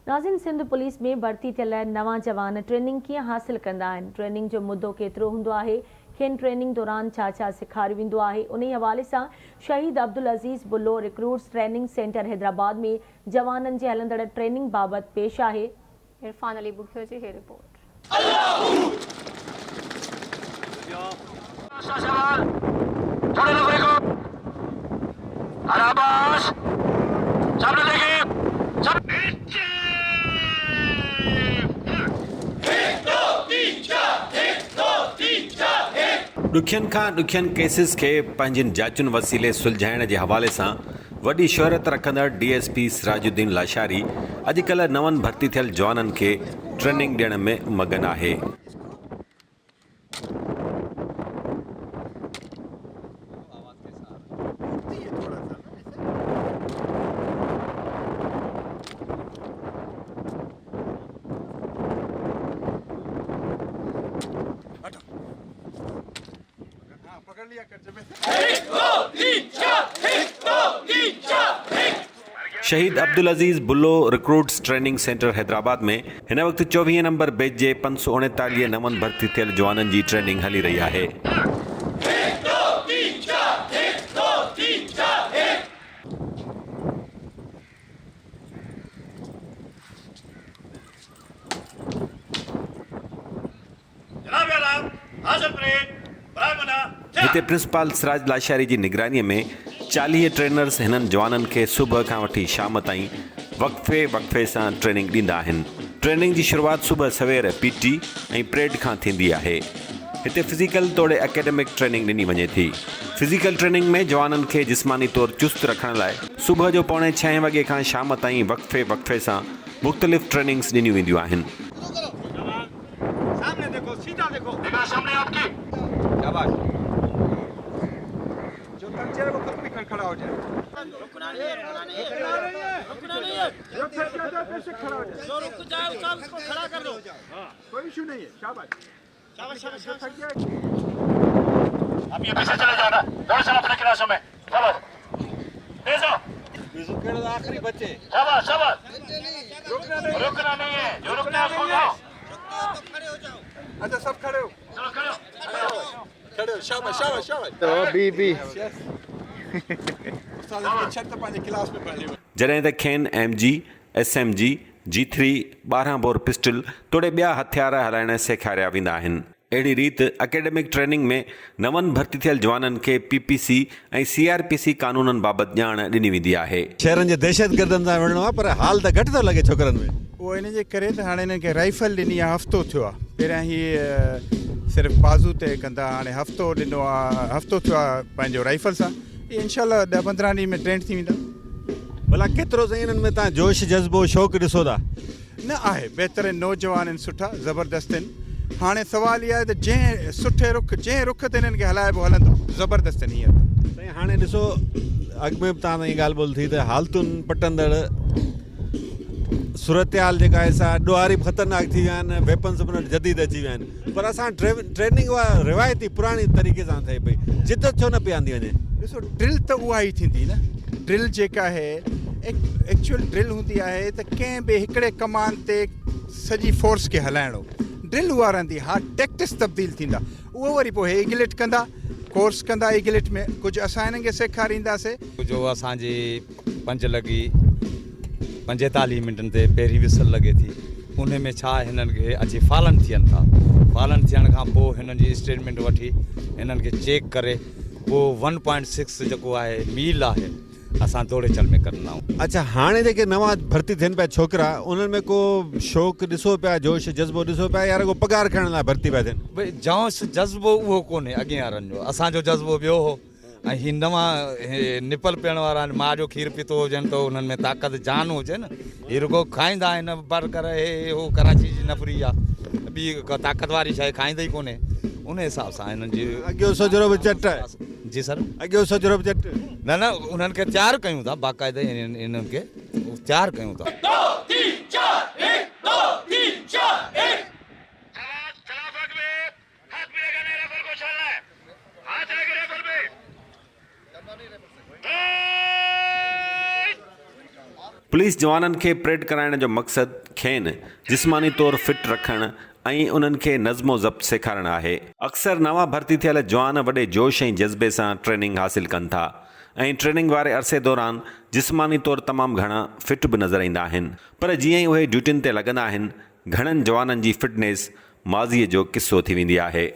नाज़रीन, सिंध पुलिस में भर्ती थियल नवां जवान ट्रेनिंग कीअं हासिल कंदा आहिनि, ट्रेनिंग जो मुद्दो केतिरो हूंदो आहे, खेनि ट्रेनिंग दौरान छा छा सेखारियो वेंदो आहे, उन हवाले सां शहीद अब्दुल अज़ीज़ Bullo recruits training centre Hyderabad में जवाननि जे हलंदड़ ट्रेनिंग बाबति पेश आहे। इरफान अली बुखियो जी रिपोर्ट। ॾुखियनि खां ॾुखियनि केसिस खे पंहिंजियुनि जाचुनि वसीले सुलझाइण जे हवाले सां वॾी शोहरत रखंदड़ DSP सिराजुद्दीन लाशारी अॼुकल्ह नवनि भर्ती थियल जवाननि खे ट्रेनिंग ॾियण में मगन आहे। शहीद अब्दुल अज़ीज़ Bullo recruits training centre Hyderabad में हिन वक्त 24 नंबर बैच जे 539 नवनि भर्ती थियल जवाननि जी ट्रेनिंग हली रही आहे। हिते प्रिंसिपल सिराज लाशारी जी निगरानी में 40 ट्रेनर्स हिननि जवाननि खे सुबुह खां वठी शाम ताईं वक़्फ़े सां ट्रेनिंग ॾींदा आहिनि। ट्रेनिंग जी शुरूआति सुबुह सवेर PT ऐं परेड खां थींदी आहे। हिते फिज़िकल तोड़े एकेडमिक ट्रेनिंग ॾिनी वञे थी। फिज़िकल ट्रेनिंग में जवाननि खे जिस्मानी तौरु चुस्त रखण लाइ सुबुह जो 5:45 वॻे खां शाम ताईं वक़्फ़े सां मुख़्तलिफ़ ट्रेनिंग्स ॾिनियूं वेंदियूं आहिनि। खड़ा हो जाए, रुकना नहीं है, रुक जाओ, उसको खड़ा कर दो, कोई इशू नहीं है। शाबाश शाबाश शाबाश। अब ये पीछे चले जाओ ना, दौड़ चलो अपने क्लासों में, चलो तेज हो, बिजुकेड़ आखिरी बच्चे, शाबाश शाबाश, रुकना नहीं है, जो रुकना है उसको जाओ, खड़े हो जाओ। अच्छा सब खड़े हो, चलो खड़े हो, शाबाश शाबाश शाबाश। तो बी जॾहिं त खेनि MG, SMG, G3, 12 bore pistol तोड़े ॿिया हथियार हलाइण सेखारिया वेंदा आहिनि। अहिड़ी रीति एकेडमिक ट्रेनिंग में नवनि भर्ती थियल जवाननि खे PPC ऐं CRPC कानूननि बाबति ॼाण ॾिनी वेंदी आहे। शहरनि जे दहशतगर्दनि सां विढ़णो आहे, पर हाल त घटि थो लॻे छोकिरनि में। उहो इन जे करे त हाणे हिननि खे राइफल ॾिनी आहे, हफ़्तो थियो आहे। पहिरियां हीअ सिर्फ़ु बाज़ू ते कंदा, हाणे हफ़्तो ॾिनो आहे, हफ़्तो थियो आहे पंहिंजो राइफल सां। ये इंशाल्लाह 10-15 ॾींहं में ट्रेंड थी वेंदा। भला केतिरो साईं इन्हनि में तव्हां जोश जज़्बो शौक़ु ॾिसो था? न आहे, बहितर आहिनि, नौजवान आहिनि, सुठा ज़बरदस्त आहिनि। हाणे सुवाल इहा आहे त जंहिं रुख ते हिननि खे हलाइबो हलंदो, ज़बरदस्त आहिनि हीअं त। साईं हाणे ॾिसो, अॻु में बि तव्हां सां ॻाल्हि ॿोल थी त हालतुनि पटंदड़ सूरत हाल जेका आहे सा ॾुआरी ख़तरनाक थी विया आहिनि, वेपन्स बि जदीद अची विया आहिनि, पर असां ट्रेनिंग उहा रिवायती पुराणी तरीक़े सां थिए पई, जिदत छो न पई आंदी वञे? ॾिसो, ड्रिल त उहा ई थींदी न। ड्रिल जेका आहे एक्चुअल ड्रिल हूंदी आहे त कंहिं बि हिकिड़े कमान ते सॼी फोर्स खे हलाइणो, ड्रिल उहा रहंदी। हा, टैक्टिस तब्दील थींदा, उहो वरी पोइ हे इग्लेट कंदा, कोर्स कंदा इग्लेट में, कुझु असां हिननि खे सेखारींदासीं। जो असांजी 5 लॻी 45 मिंटनि ते पहिरीं विसल लॻे थी, उन में छा हिननि खे अची फालन थियनि था। फालन थियण खां पोइ हिननि जी स्टेटमेंट वठी हिननि खे चेक करे पोइ 1.6 जेको आहे मील आहे असां दौड़े चल में कंदा आहियूं। अच्छा, हाणे जेके नवां भर्ती थियनि पिया छोकिरा, उन्हनि में को शौक़ु ॾिसो पिया, जोश जज़्बो ॾिसो पिया, या रुगो पघार खणण लाइ भर्ती पिया थियनि? भई जोश जज़्बो उहो कोन्हे अॻे वारनि जो, असांजो जज़्बो ॿियो हो। ऐं हीअ नवां निपल पीअण वारा आहिनि, माउ जो खीरु पीतो हुजनि त उन्हनि में ताक़त जान हुजे न। हीअ रुगो खाईंदा आहिनि बर्गर, हे हो कराची जी नफ़री आहे, ॿी ताक़त वारी शइ खाईंदा ई कोन्हे। उन हिसाब सां हिननि जी अॻियो सजरो बि चट आहे। जी सर, अॻियो सजरो बि चट। न उन्हनि खे तयारु कयूं था, बाक़ाइदा इन्हनि खे तयारु कयूं था। पुलिस जवाननि खे परेड कराइण जो मक़सदु खेनि जिस्मानी तौरु फिट रखणु ऐं उन्हनि खे नज़्मो ज़ब्त सेखारणु आहे। अक्सर नवां भर्ती थियल जवान वॾे जोश ऐं जज़्बे सां ट्रेनिंग हासिल कनि था ऐं ट्रेनिंग वारे अरसे दौरान जिस्मानी तौरु तमामु घणा फिट बि नज़र ईंदा आहिनि। पर जीअं ई उहे ड्यूटियुनि ते लॻंदा आहिनि, घणनि जवाननि जी फिटनेस माज़ीअ जो किस्सो थी वेंदी आहे।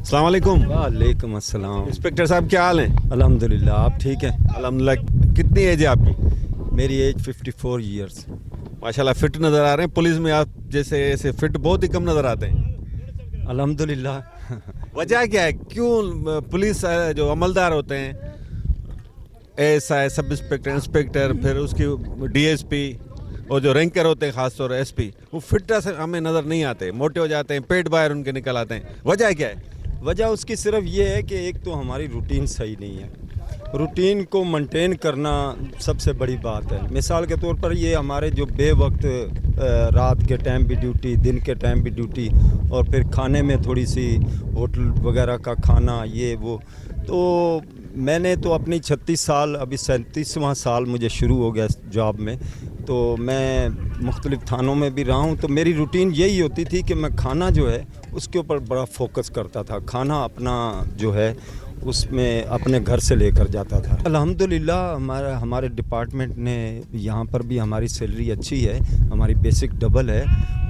अस्सलाम वालेकुम। वालेकुम अस्सलाम। इंस्पेक्टर साहब क्या हाल है? अल्हम्दुलिल्लाह, आप ठीक हैं? अल्हम्दुलिल्लाह। कितनी एज है आपकी? मेरी एज 54 ईयर्स। माशाल्लाह फिट नज़र आ रहे हैं। पुलिस में आप जैसे ऐसे फिट बहुत ही कम नज़र आते हैं। अल्हम्दुलिल्लाह। वजह क्या है, क्यों पुलिस जो अमलदार होते हैं, एएसआई, सब इंस्पेक्टर, इंस्पेक्टर, फिर उसकी डीएसपी और जो रैंकर होते हैं खासतौर पर एसपी, वो फिट से हमें नज़र नहीं आते, मोटे हो जाते हैं, पेट बाहर उनके निकल आते हैं। वजह क्या है? वजह उसकी सिर्फ ये है कि एक तो हमारी रूटीन सही नहीं है। रूटीन को मेंटेन करना सबसे बड़ी बात है। मिसाल के तौर पर ये हमारे जो बेवक्त रात के टाइम भी ड्यूटी, दिन के टाइम भी ड्यूटी, और फिर खाने में थोड़ी सी होटल वगैरह का खाना, ये वो, तो मैंने तो अपनी 36 साल, अभी 37वां साल मुझे शुरू हो गया जॉब में, तो मैं मुख्तलिफ़ थानों में भी रहा हूँ। तो मेरी रूटीन यही होती थी कि मैं खाना जो है उसके ऊपर बड़ा फोकस करता था। खाना अपना जो है उसमें अपने घर से लेकर जाता था। अल्हम्दुलिल्लाह हमारे डिपार्टमेंट ने यहाँ पर भी हमारी सैलरी अच्छी है, हमारी बेसिक डबल है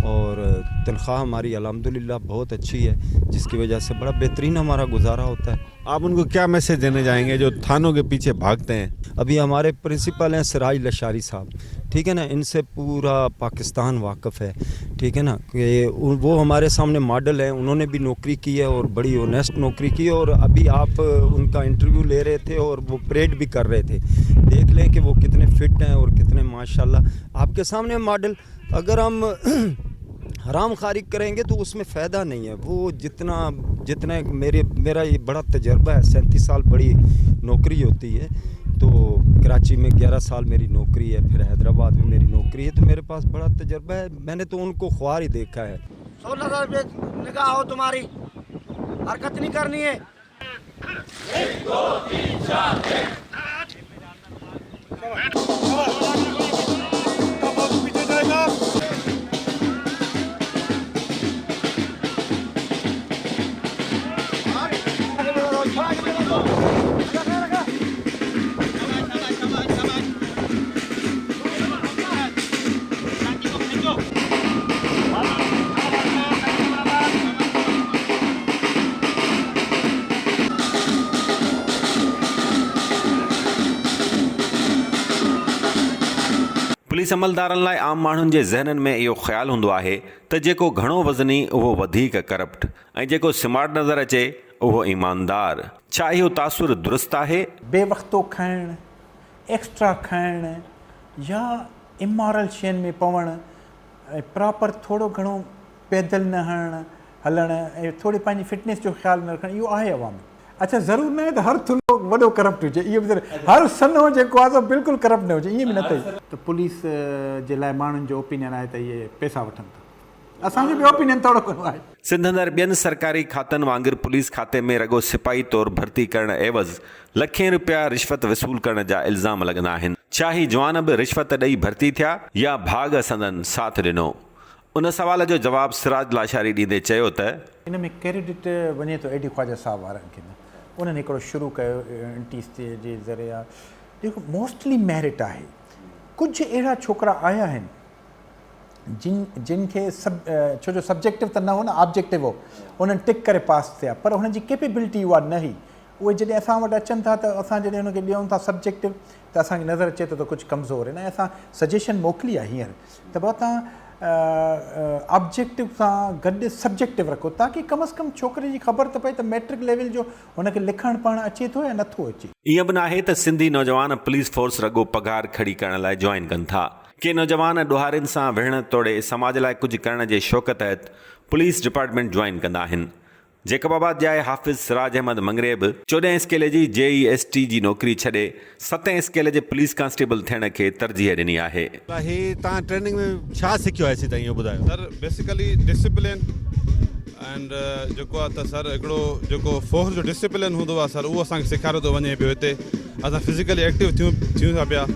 और तनख्वाह हमारी अल्हम्दुलिल्लाह बहुत अच्छी है, जिसकी वजह से बड़ा बेहतरीन हमारा गुजारा होता है। आप उनको क्या मैसेज देने जाएंगे जो थानों के पीछे भागते हैं? अभी हमारे प्रिंसिपल हैं सिराज लशारी साहब, ठीक है ना, इनसे पूरा पाकिस्तान वाकिफ़ है, ठीक है ना, कि वो हमारे सामने मॉडल हैं। उन्होंने भी नौकरी की है और बड़ी ऑनेस्ट नौकरी की है, और अभी आप उनका इंटरव्यू ले रहे थे और वो परेड भी कर रहे थे। देख लें कि वो कितने फिट हैं और कितने माशाल्लाह आपके सामने मॉडल। अगर हम हराम खारिक करेंगे तो उसमें फ़ायदा नहीं है। वो जितना मेरा ये बड़ा तजर्बा है, 37 साल बड़ी नौकरी होती है। तो कराची में 11 साल मेरी नौकरी है, फिर हैदराबाद में मेरी नौकरी है, तो मेरे पास बड़ा तजर्बा है। मैंने तो उनको ख्वार ही देखा है। 16 निगाह हो तुम्हारी, हरकत नहीं करनी है। 1 2 3 4 पीछे जाएगा। पुलिस अमलदारनि लाइ आम माण्हुनि जे ज़हननि में इहो ख़्यालु हूंदो आहे त जेको घणो वज़नी उहो वधीक करप्ट ऐं जेको स्मार्ट नज़र अचे उहो ईमानदार। छा इहो तासुर दुरुस्त आहे? बेवक्तो खाइणु, एक्स्ट्रा खाइणु या इमोरल शयुनि में पवणु, प्रॉपर थोरो घणो पैदल न हलणु ऐं थोरी पंहिंजी फिटनेस जो ख़्यालु न रखणु, इहो आहे अवाम में। अच्छा, ज़रूरु न आहे त हर थुल्हो वॾो करप्ट हुजे, इहो बि हर सन्हो जेको आहे बिल्कुलु करप्ट न हुजे, ईअं बि न थिए। त पुलिस जे लाइ माण्हुनि जो ओपिनियन आहे त इहे पैसा वठनि था। असांजो बि ओपिनियन थोरो घणो आहे। सिंध अंदरि ॿियनि सरकारी खातनि वांगुरु पुलिस खाते में रॻो सिपाही तौरु भर्ती करण एवज़ लखें रुपया रिश्वत वसूल करण जा इल्ज़ाम लॻंदा आहिनि। छा ही जवान बि रिश्वत ॾेई भर्ती थिया या भाग संदन साथ ॾिनो? उन सवाल जो जवाबु सिराज लाशारी ॾींदे चयो त इन में क्रेडिट वञे थो एडी ख्वाजा साहब वारनि खे। उन्हनि हिकिड़ो शुरू कयो इंटीस जे ज़रिया, जेको मोस्टली मेरिट आहे। कुझु अहिड़ा छोकिरा आया आहिनि जिन खे छो जो सब्जेक्टिव त न हो न, ऑब्जेक्टिव हो, उन्हनि टिक करे पास थिया, पर हुननि जी कैपेबिलिटी उहा न हुई। उहे जॾहिं असां वटि अचनि था त असां जॾहिं हुनखे ॾियूं था सब्जेक्टिव, त असांखे नज़र अचे थो त कुझु कमज़ोर आहिनि, ऐं असां सजेशन मोकिली आहे हींअर त पोइ तव्हां ऑब्जेक्टिव सां गॾु सब्जेक्टिव रखो, ताकी कम अज़ कम छोकिरे जी ख़बर त पए त मैट्रिक लेवल जो हुनखे लिखणु पढ़णु अचे थो या नथो अचे। ईअं बि न आहे त सिंधी नौजवान पुलिस फोर्स रॻो पघार खड़ी करण लाइ जॉइन कनि था। के नौजवान ॾोहारियुनि सां विढ़ण तोड़े समाज लाइ कुझु करण जे शौक़ तहत पुलिस डिपार्टमेंट जॉइन कंदा आहिनि। जेकबाबाद जाए हाफ़िज़ सिराज अहमद मंगरे बि 14 स्केल जी JEST जी नौकरी छॾे 7 स्केल जे पुलिस कांस्टेबल थियण खे तरजीह ॾिनी आहे। ही तव्हां ट्रेनिंग में छा सिखियो आहे सीधा इहो ॿुधायो। सर बेसिकली डिसिप्लिन एंड जेको आहे त सर हिकिड़ो जेको फोर्स जो डिसिप्लिन हूंदो आहे सर उहो असांखे सेखारियो थो वञे पियो हिते। असां फिज़िकली एक्टिव थियूं था पिया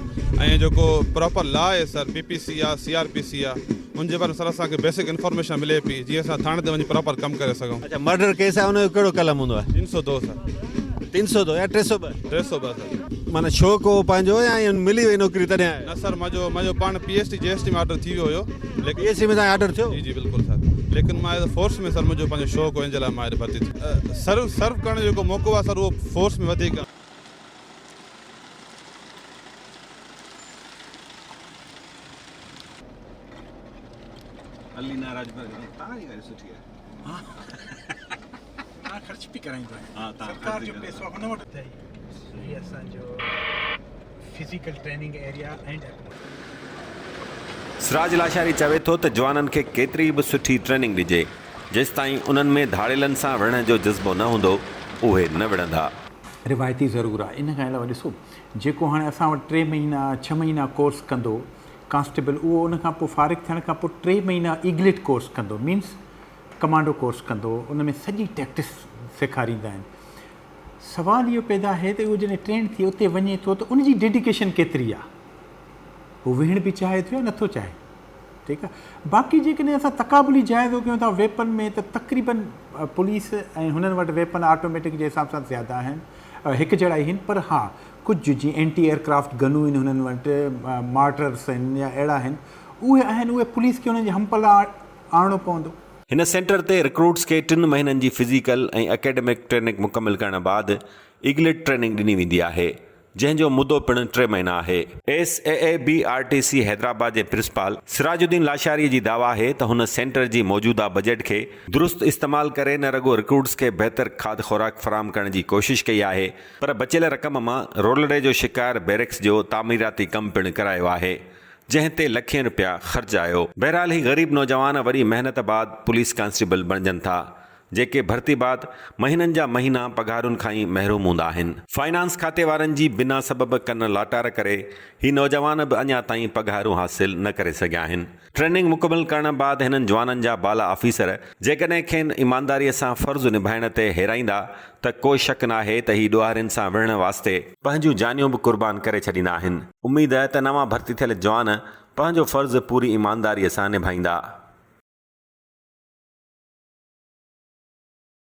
ऐं जेको प्रॉपर लॉ आहे सर PPC आहे CRPC आहे उनजे बारे में सर असांखे बेसिक इन्फॉर्मेशन मिले पई जीअं असां थाणे ते वञी प्रॉपर कमु करे सघूं। अच्छा मर्डर केस आहे हुनजो कहिड़ो कलम हूंदो आहे। 302 सर 302 या 302 302 सर। माना शौक़ हो पंहिंजो या मिली वई नौकिरी तॾहिं न सर मुंहिंजो पाण PST JST में ऑर्डर थी वियो हुयो लेकिन PSC में तव्हां ऑर्डर थियो। जी बिल्कुलु सर लेकिन मां फोर्स में सर मुंहिंजो पंहिंजो शौक़ु हो इन जे लाइ मां भर्ती थी सर्व करण जो जेको मौक़ो आहे सर उहो फोर्स में वधीक अली नाराज तव्हांजी ॻाल्हि सुठी आहे। तव्हां ख़र्च बि कराईंदो हा, आहियो तव्हां सरकार ख़र्च जो बि पैसो हुन वटि अथई हीअ असांजो physical training area and Siraj Lashari चवे थो त जवाननि खे केतिरी बि सुठी ट्रेनिंग ॾिजे जेसि ताईं उन्हनि में धाड़ेलनि सां विढ़ण जो जज़्बो न हूंदो उहे न विढ़ंदा। रिवायती ज़रूरु आहे इन खां अलावा ॾिसो जेको हाणे असां वटि 3 महीना 6 महीना कोर्स कंदो कांस्टेबल उहो उन खां पोइ फारिग थियण खां पोइ 3 महीना ईगलेट कोर्स कंदो मीन्स कमांडो कोर्स कंदो उन में सॼी टैक्टिस सेखारींदा आहिनि। सवाल इहो पैदा आहे त उहो जॾहिं ट्रेन थी उते वञे थो त उनजी डेडिकेशन केतिरी आहे हू विहण बि चाहे थो या नथो चाहे ठीकु आहे। बाक़ी जेकॾहिं असां तक़ाबुली जाइज़ो कयूं था वेपन में त तक़रीबन पुलिस ऐं हुननि वटि वेपन ऑटोमेटिक जे हिसाब सां ज़्यादा आहिनि हिकु जहिड़ा ई आहिनि पर हा कुझु जीअं एंटी एयरक्राफ्ट गनूं आहिनि हुननि वटि मार्टर्स आहिनि या अहिड़ा आहिनि उहे आहिनि उहे पुलिस खे हुननि जे हमपल आणणो पवंदो। हिन सेंटर ते रिक्रूट्स खे 3 महीननि जी फिज़िकल ऐं एकेडमिक ट्रेनिंग मुकमिल करण बाद ईगलेट ट्रेनिंग ॾिनी वेंदी आहे जंहिंजो मुदो पिणु 3 महीना आहे। SAABRTC हैदराबाद जे प्रिंसिपल सिराजुद्दीन लाशारी जी दावा आहे त हुन सेंटर जी मौजूदा बजट खे दुरुस्त इस्तेमालु करे न रुगो रिक्रूट्स खे बहितर खाद खुराक फराहम करण जी कोशिश कई आहे पर बचियल रक़म मां रोलड़े जो शिकार बैरक्स जो तामीराती कमु पिणु करायो आहे जंहिं ते लखें रुपया ख़र्च आयो। बहरहाल ही ग़रीब नौजवान वरी महिनत बाद पुलिस कांस्टेबल बणजनि था जेके भर्ती बाद महीननि जा महीना पघारुनि खां ई महरूम हूंदा आहिनि। फाइनेंस खाते वारनि जी बिना सबब कन लाटार करे ही नौजवान बि अञा ताईं पघारूं हासिल न करे सघिया आहिनि। ट्रेनिंग मुकमिल करण बाद हिननि जवाननि जा बाला ऑफिसर जेकॾहिं खेनि ईमानदारीअ सां फ़र्ज़ु निभाइण ते हेराईंदा त कोई शक न आहे त ही ॾुआरियुनि सां विढ़ण वास्ते पंहिंजूं जानियूं बि क़ुर्बान करे छॾींदा आहिनि। उमेद आहे त नवां भर्ती थियल जवान पंहिंजो फ़र्ज़ु पूरी ईमानदारीअ सां निभाईंदा।